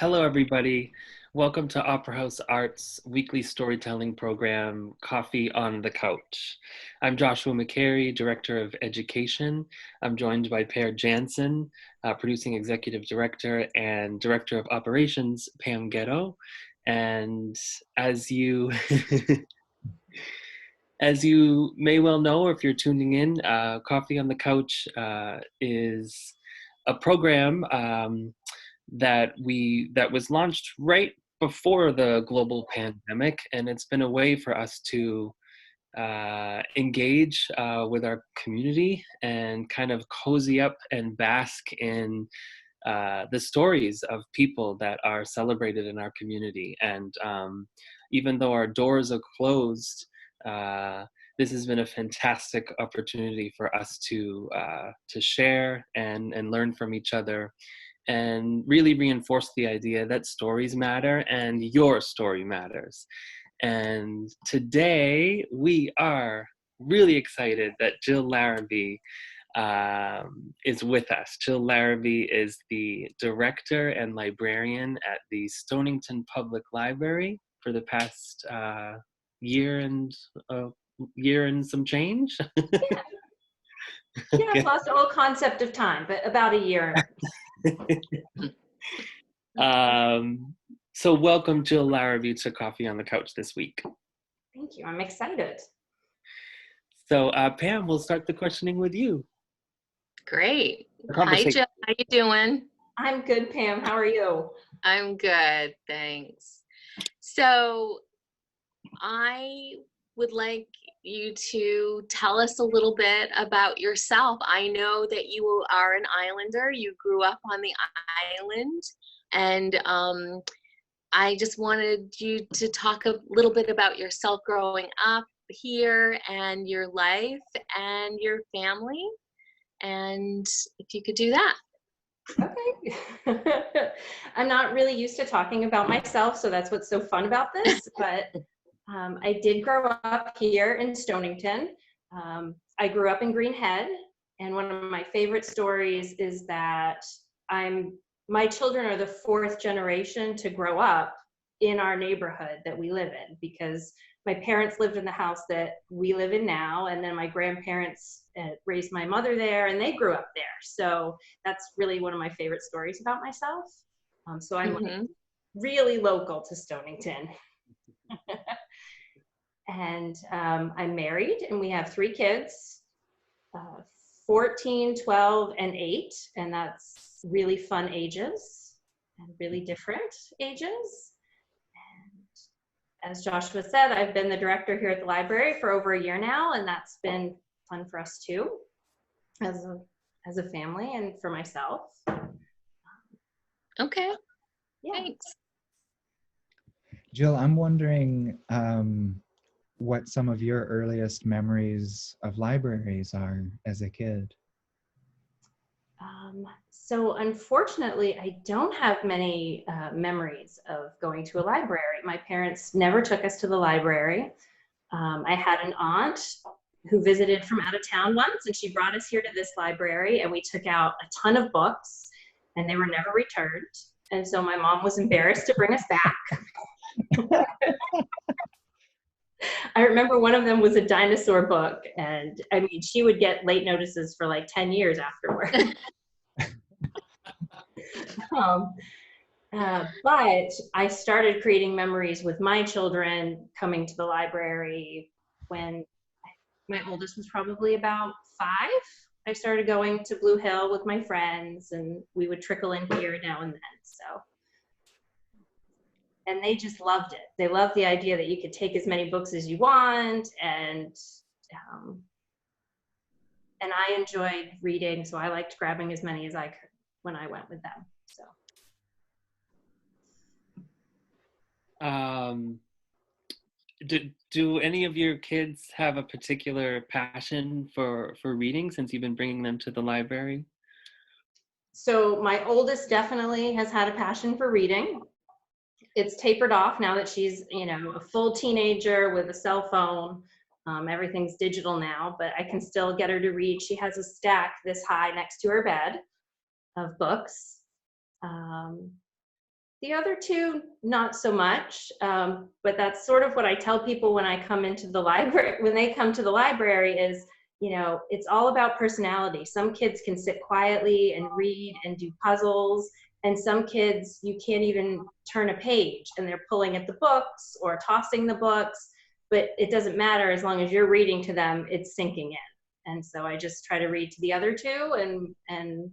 Hello, everybody. Welcome to Opera House Art's weekly storytelling program, Coffee on the Couch. I'm Joshua McCary, Director of Education. I'm joined by Per Jansen, Producing Executive Director, and Director of Operations, Pam Ghetto. And as you as you may well know, if you're tuning in, Coffee on the Couch is a program that was launched right before the global pandemic, and it's been a way for us to engage with our community and kind of cozy up and bask in the stories of people that are celebrated in our community. And even though our doors are closed, this has been a fantastic opportunity for us to share and learn from each other, and really reinforce the idea that stories matter and your story matters. And today we are really excited that Jill Larrabee is with us. Jill Larrabee is the director and librarian at the Stonington Public Library for the past year and some change. Yeah, I've lost the whole concept of time, but about a year. So welcome Jill Larrabee to Coffee on the Couch this week. Thank you. I'm excited. So Pam, we'll start the questioning with you. Great. Hi, Jill. How you doing? I'm good, Pam. How are you? I'm good, thanks. So I would like you to tell us a little bit about yourself. I know that you are an islander. You grew up on the island, and I just wanted you to talk a little bit about yourself growing up here and your life and your family, and if you could do that. Okay. I'm not really used to talking about myself, so that's what's so fun about this, but I did grow up here in Stonington. I grew up in Green Head, and one of my favorite stories is that my children are the fourth generation to grow up in our neighborhood that we live in, because my parents lived in the house that we live in now, and then my grandparents raised my mother there, and they grew up there. So that's really one of my favorite stories about myself. So I'm like really local to Stonington. And I'm married, and we have 3 kids, 14, 12, and 8, and that's really fun ages and really different ages. And as Joshua said, I've been the director here at the library for over a year now, and that's been fun for us too, as a family and for myself. Okay, yeah. Thanks. Jill, I'm wondering what some of your earliest memories of libraries are as a kid. So unfortunately, I don't have many memories of going to a library. My parents never took us to the library. I had an aunt who visited from out of town once, and she brought us here to this library, and we took out a ton of books, and they were never returned. And so my mom was embarrassed to bring us back. I remember one of them was a dinosaur book, and I mean, she would get late notices for like 10 years afterward. But I started creating memories with my children coming to the library when my oldest was probably about 5. I started going to Blue Hill with my friends, and we would trickle in here now and then. So. And they just loved it. They loved the idea that you could take as many books as you want, and I enjoyed reading, so I liked grabbing as many as I could when I went with them. So. Do any of your kids have a particular passion for reading, since you've been bringing them to the library? So my oldest definitely has had a passion for reading. It's tapered off now that she's, a full teenager with a cell phone. Everything's digital now, but I can still get her to read. She has a stack this high next to her bed of books. The other two, not so much, but that's sort of what I tell people when I come into the library, when they come to the library is, you know, it's all about personality. Some kids can sit quietly and read and do puzzles, and some kids, you can't even turn a page and they're pulling at the books or tossing the books, but it doesn't matter as long as you're reading to them, it's sinking in. And so I just try to read to the other two, and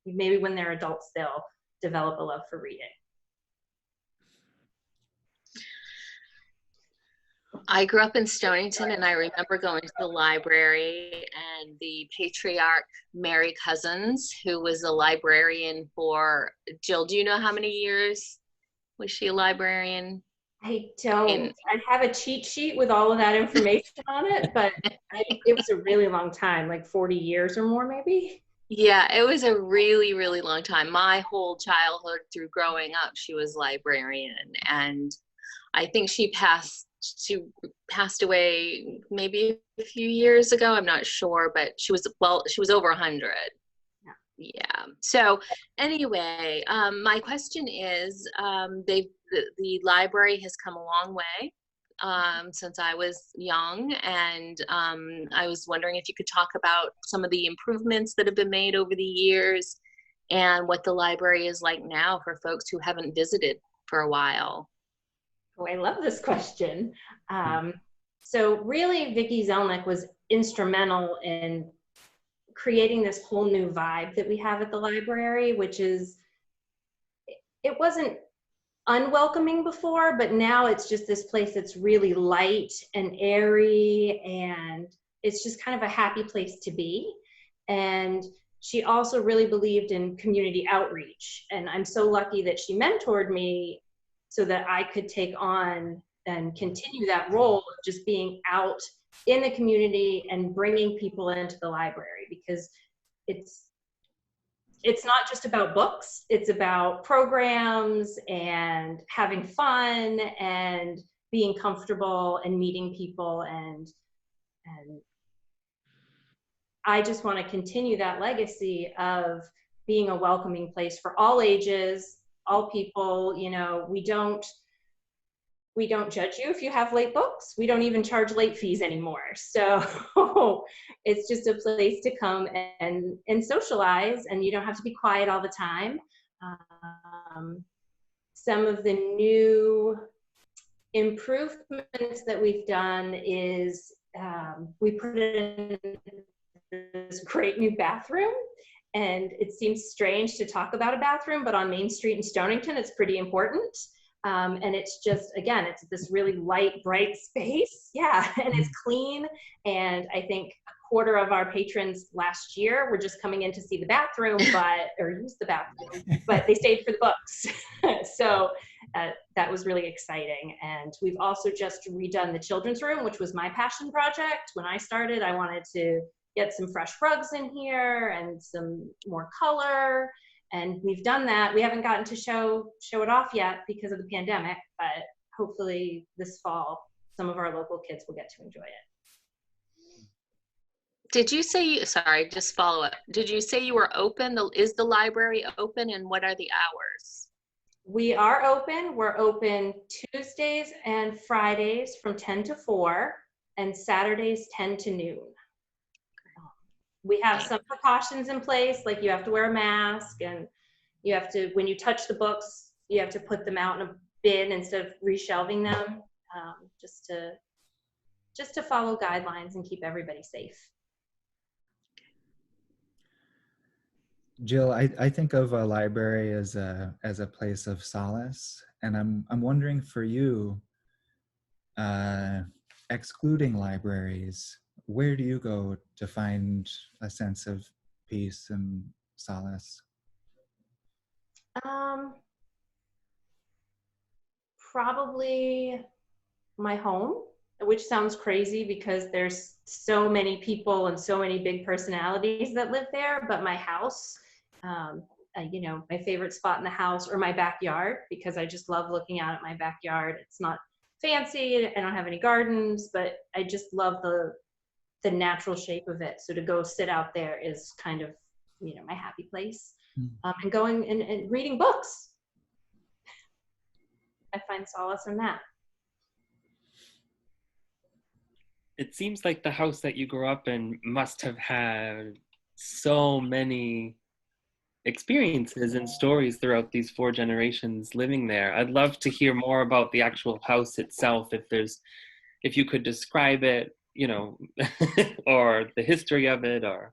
maybe when they're adults, they'll develop a love for reading. I grew up in Stonington, and I remember going to the library, and the patriarch, Mary Cousins, who was a librarian for, Jill, do you know how many years was she a librarian? I don't. I have a cheat sheet with all of that information on it, but it was a really long time, like 40 years or more maybe. Yeah, it was a really, really long time. My whole childhood through growing up, she was librarian, and I think she passed away maybe a few years ago. I'm not sure, but she was over 100. Yeah. So anyway, my question is, the library has come a long way since I was young, and I was wondering if you could talk about some of the improvements that have been made over the years and what the library is like now for folks who haven't visited for a while. Oh, I love this question. So really, Vicki Zelnick was instrumental in creating this whole new vibe that we have at the library, which is, it wasn't unwelcoming before, but now it's just this place that's really light and airy, and it's just kind of a happy place to be. And she also really believed in community outreach, and I'm so lucky that she mentored me so that I could take on and continue that role of just being out in the community and bringing people into the library, because it's not just about books, it's about programs and having fun and being comfortable and meeting people, and I just want to continue that legacy of being a welcoming place for all ages, all people. You know, we don't judge you if you have late books. We don't even charge late fees anymore. So it's just a place to come and socialize, and you don't have to be quiet all the time. Some of the new improvements that we've done is we put in this great new bathroom, and it seems strange to talk about a bathroom, but on Main Street in Stonington, it's pretty important. And it's just, again, it's this really light, bright space. Yeah, and it's clean. And I think a quarter of our patrons last year were just coming in to see the bathroom, or use the bathroom, but they stayed for the books. So that was really exciting. And we've also just redone the children's room, which was my passion project. When I started, I wanted to get some fresh rugs in here and some more color. And we've done that. We haven't gotten to show it off yet because of the pandemic, but hopefully this fall, some of our local kids will get to enjoy it. Did you say, sorry, just follow up. Did you say you were open? Is the library open, and what are the hours? We are open. We're open Tuesdays and Fridays from 10 to 4 and Saturdays 10 to noon. We have some precautions in place, like you have to wear a mask, and you have to, when you touch the books, you have to put them out in a bin instead of reshelving them, just to follow guidelines and keep everybody safe. Jill, I think of a library as a place of solace, and I'm wondering for you, excluding libraries, where do you go to find a sense of peace and solace? Probably my home, which sounds crazy because there's so many people and so many big personalities that live there, but my house, you know, my favorite spot in the house, or my backyard, because I just love looking out at my backyard. It's not fancy, I don't have any gardens, but I just love the natural shape of it. So to go sit out there is kind of, you know, my happy place. And going and reading books. I find solace in that. It seems like the house that you grew up in must have had so many experiences and stories throughout these 4 generations living there. I'd love to hear more about the actual house itself, if you could describe it, you know, or the history of it, or.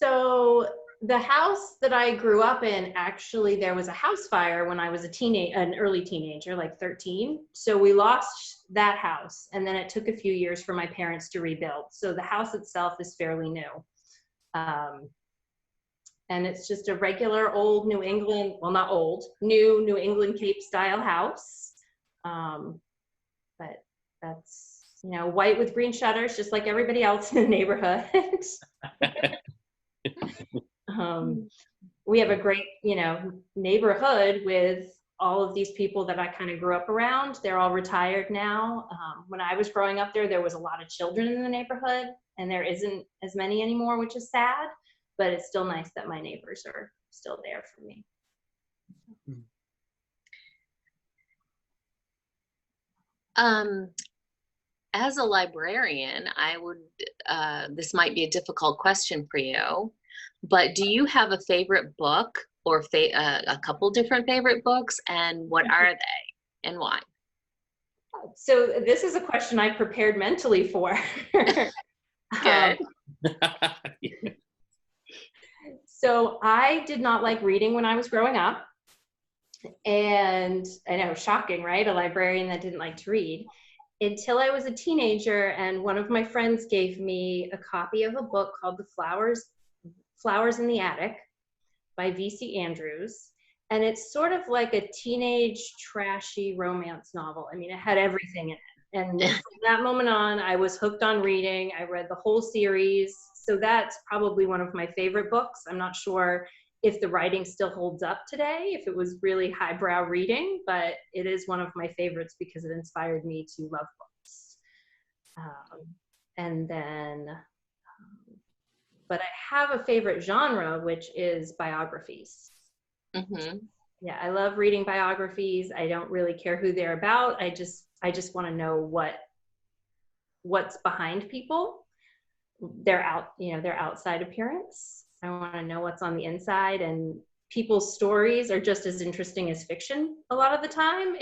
So the house that I grew up in, actually, there was a house fire when I was an early teenager, like 13. So we lost that house, and then it took a few years for my parents to rebuild. So the house itself is fairly new. And it's just a regular old New England, well, not old, new New England Cape style house. But that's, you know, white with green shutters, just like everybody else in the neighborhood. We have a great, you know, neighborhood with all of these people that I kind of grew up around. They're all retired now. When I was growing up there was a lot of children in the neighborhood, and there isn't as many anymore, which is sad, but it's still nice that my neighbors are still there for me. As a librarian, I would, this might be a difficult question for you, but do you have a favorite book or a couple different favorite books, and what are they and why? So this is a question I prepared mentally for. Good. So I did not like reading when I was growing up. And I know, shocking, right? A librarian that didn't like to read. Until I was a teenager, and one of my friends gave me a copy of a book called The Flowers in the Attic by V.C. Andrews. And it's sort of like a teenage trashy romance novel. I mean, it had everything in it. And from that moment on, I was hooked on reading. I read the whole series. So that's probably one of my favorite books. I'm not sure if the writing still holds up today, if it was really highbrow reading, but it is one of my favorites because it inspired me to love books. And then, but I have a favorite genre, which is biographies. Mm-hmm. Yeah, I love reading biographies. I don't really care who they're about. I just want to know what's behind people, their outside appearance. I want to know what's on the inside, and people's stories are just as interesting as fiction a lot of the time.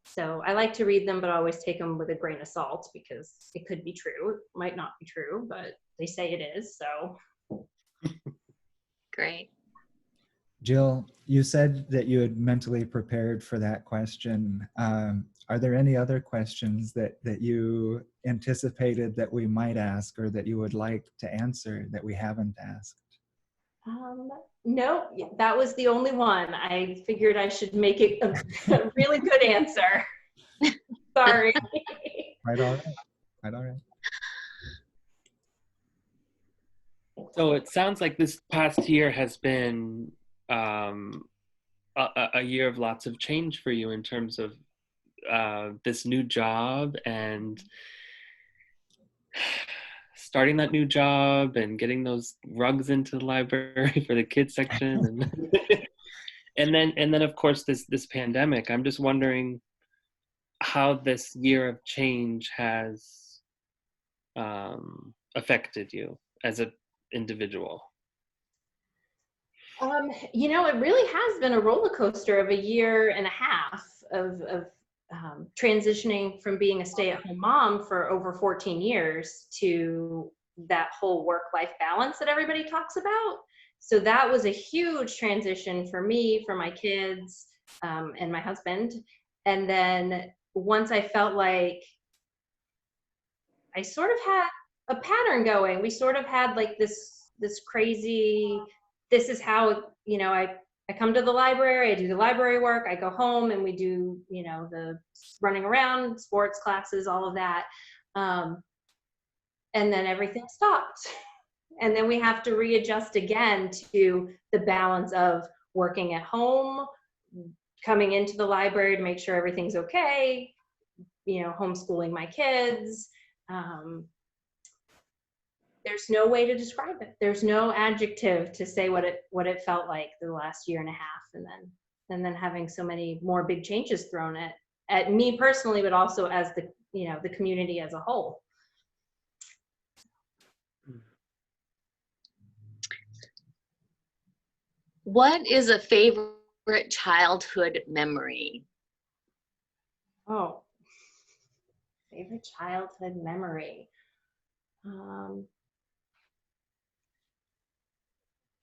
So I like to read them, but I always take them with a grain of salt because it could be true. It might not be true, but they say it is, so. Great. Jill, you said that you had mentally prepared for that question. Are there any other questions that you anticipated that we might ask, or that you would like to answer that we haven't asked? No, that was the only one. I figured I should make it a really good answer. Sorry. Right, all right. Right, all right. So it sounds like this past year has been a year of lots of change for you in terms of this new job and starting that new job and getting those rugs into the library for the kids section, and then of course this pandemic. I'm just wondering how this year of change has affected you as an individual. You know, it really has been a roller coaster of a year and a half of transitioning from being a stay-at-home mom for over 14 years to that whole work-life balance that everybody talks about. So that was a huge transition for me, for my kids, and my husband. And then once I felt like I sort of had a pattern going, we sort of had like this crazy, this is how, you know, I come to the library, I do the library work, I go home and we do, you know, the running around, sports classes, all of that. And then everything stopped. And then we have to readjust again to the balance of working at home, coming into the library to make sure everything's okay, you know, homeschooling my kids. There's no way to describe it. There's no adjective to say what it felt like the last year and a half. And and then having so many more big changes thrown at me personally, but also as the, you know, the community as a whole. What is a favorite childhood memory? Oh, favorite childhood memory.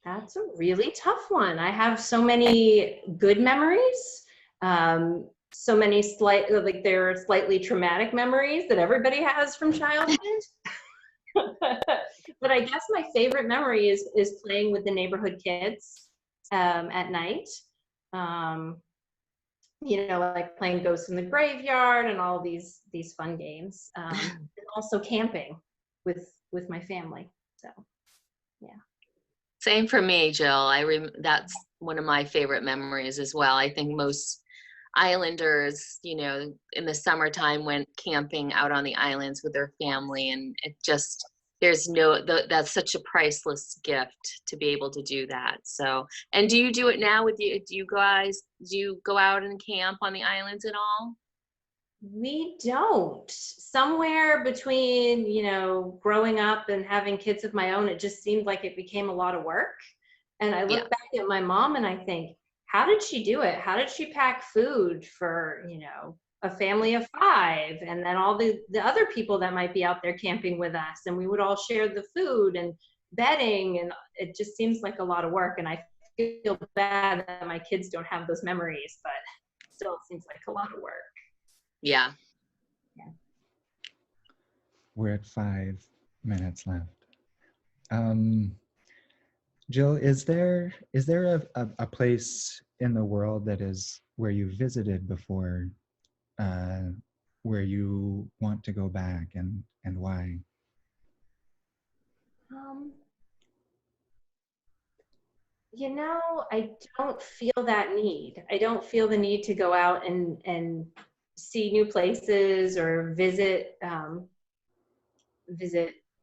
That's a really tough one. I have so many good memories. So many like there are slightly traumatic memories that everybody has from childhood. But I guess my favorite memory is playing with the neighborhood kids at night. You know, like playing Ghosts in the Graveyard and all these fun games. And also camping with my family. So, yeah. Same for me, Jill. That's one of my favorite memories as well. I think most islanders, you know, in the summertime went camping out on the islands with their family, and it just, that's such a priceless gift to be able to do that. So, and do you do it now with you? Do you go out and camp on the islands at all? We don't. Somewhere between, you know, growing up and having kids of my own, it just seemed like it became a lot of work. And I look back at my mom and I think, how did she do it? How did she pack food for, you know, a family of 5, and then all the other people that might be out there camping with us, and we would all share the food and bedding, and it just seems like a lot of work. And I feel bad that my kids don't have those memories, but still it seems like a lot of work. Yeah. We're at 5 minutes left. Jill, is there a place in the world that is where you visited before, where you want to go back, and why? You know, I don't feel that need. I don't feel the need to go out and see new places or visit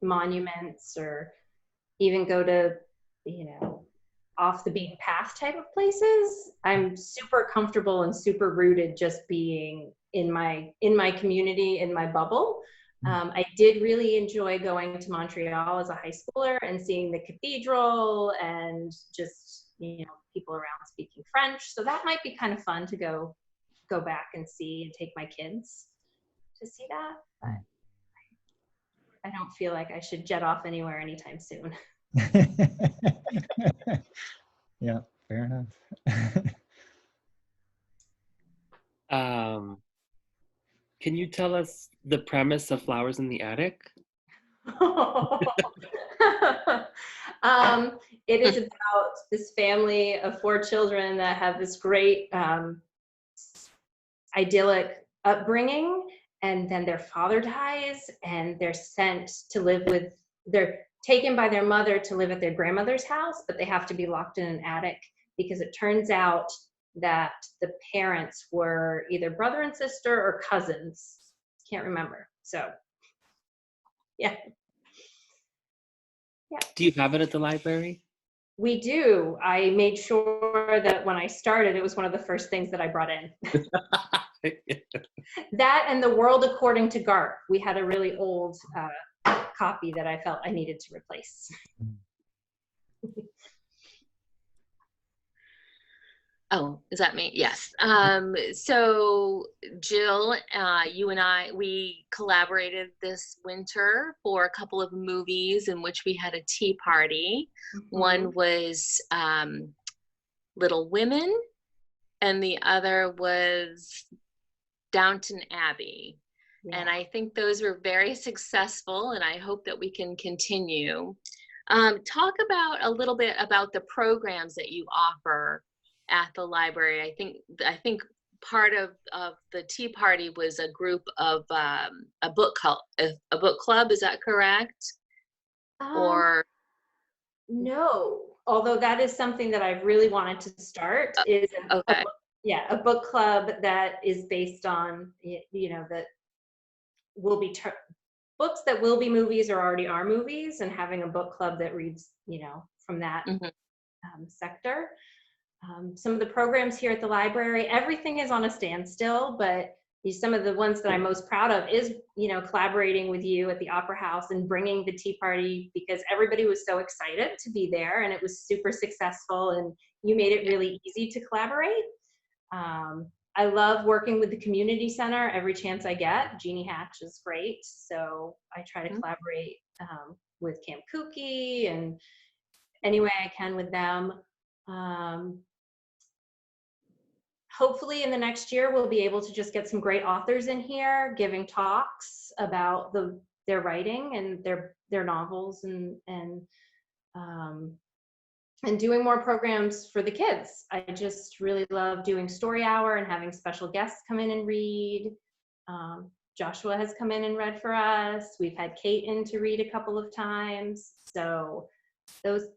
monuments, or even go to, you know, off the beaten path type of places. I'm super comfortable and super rooted just being in my community, in my bubble. I did really enjoy going to Montreal as a high schooler and seeing the cathedral and just, you know, people around speaking French. So that might be kind of fun to go back and see, and take my kids to see that. But I don't feel like I should jet off anywhere anytime soon. Yeah, fair enough. Can you tell us the premise of Flowers in the Attic? It is about this family of 4 children that have this great idyllic upbringing, and then their father dies, and they're taken by their mother to live at their grandmother's house, but they have to be locked in an attic because it turns out that the parents were either brother and sister or cousins. Can't remember. So, yeah. Do you have it at the library? We do. I made sure that when I started, it was one of the first things that I brought in. That and The World According to Garp. We had a really old copy that I felt I needed to replace. Oh, is that me? Yes. So Jill, you and I, we collaborated this winter for a couple of movies in which we had a tea party. Mm-hmm. One was Little Women, and the other was Downton Abbey. Yeah. And I think those were very successful, and I hope that we can continue. Talk about a little bit about the programs that you offer at the library. I think part of the tea party was a group of a book club. Is that correct? Or no, although that is something that I've really wanted to start. Is a book club that is based on, you know, that will be books that will be movies or already are movies, and having a book club that reads, you know, from that sector. Some of the programs here at the library, everything is on a standstill, but some of the ones that I'm most proud of is, collaborating with you at the Opera House and bringing the tea party, because everybody was so excited to be there and it was super successful, and you made it really easy to collaborate. I love working with the community center every chance I get. Jeannie Hatch is great, so I try to collaborate with Camp Kooky and any way I can with them. Hopefully in the next year, we'll be able to just get some great authors in here giving talks about their writing and their novels, and doing more programs for the kids. I just really love doing story hour and having special guests come in and read. Joshua has come in and read for us. We've had Kate in to read a couple of times. So the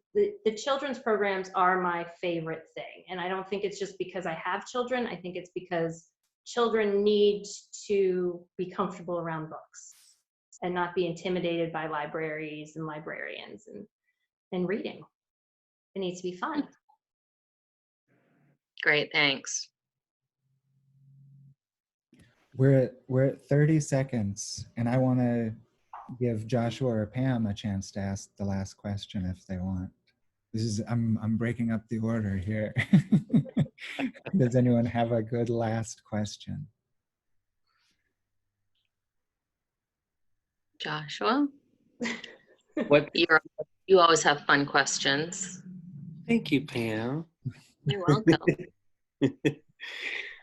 children's programs are my favorite thing. And I don't think it's just because I have children. I think it's because children need to be comfortable around books and not be intimidated by libraries and librarians and reading. It needs to be fun. Great, thanks. We're at 30 seconds, and I want to give Joshua or Pam a chance to ask the last question if they want. I'm breaking up the order here. Does anyone have a good last question? Joshua? What? You always have fun questions. Thank you, Pam. You're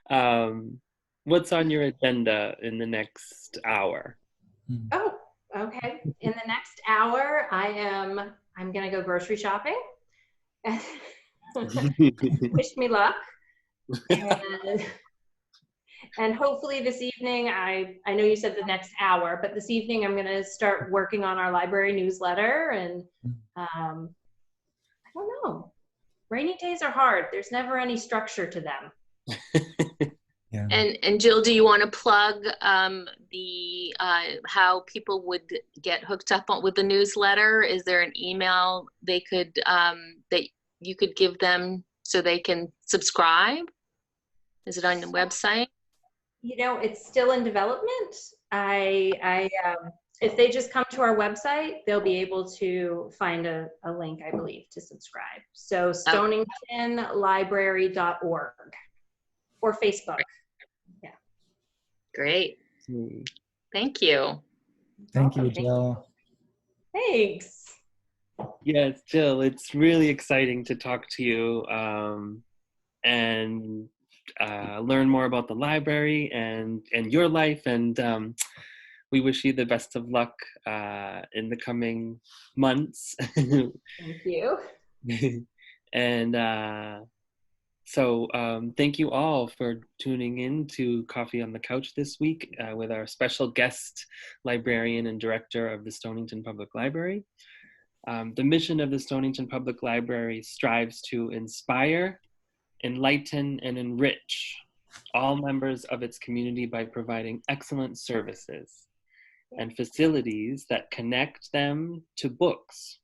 welcome. What's on your agenda in the next hour? Oh, okay. In the next hour, I'm gonna go grocery shopping. Wish me luck. And hopefully this evening, I know you said the next hour, but this evening I'm gonna start working on our library newsletter, and I don't know. Rainy days are hard. There's never any structure to them. Yeah. And Jill, do you want to plug the how people would get hooked up with the newsletter? Is there an email they could that you could give them so they can subscribe? Is it on the website? It's still in development. If they just come to our website, they'll be able to find a link, I believe, to subscribe. So stoningtonlibrary.org or Facebook. Yeah. Great. Thank you. Thank you, Jill. Thanks. Yes, Jill, it's really exciting to talk to you and learn more about the library and your life. And we wish you the best of luck in the coming months. Thank you. And so thank you all for tuning in to Coffee on the Couch this week with our special guest librarian and director of the Stonington Public Library. The mission of the Stonington Public Library strives to inspire, enlighten, and enrich all members of its community by providing excellent services and facilities that connect them to books,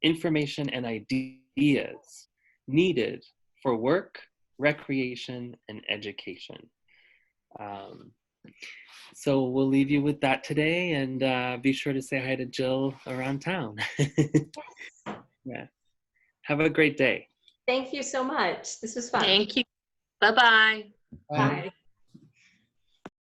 information, and ideas needed for work, recreation, and education. So we'll leave you with that today, and be sure to say hi to Jill around town. Yeah. Have a great day. Thank you so much. This was fun. Thank you. Bye-bye. Bye.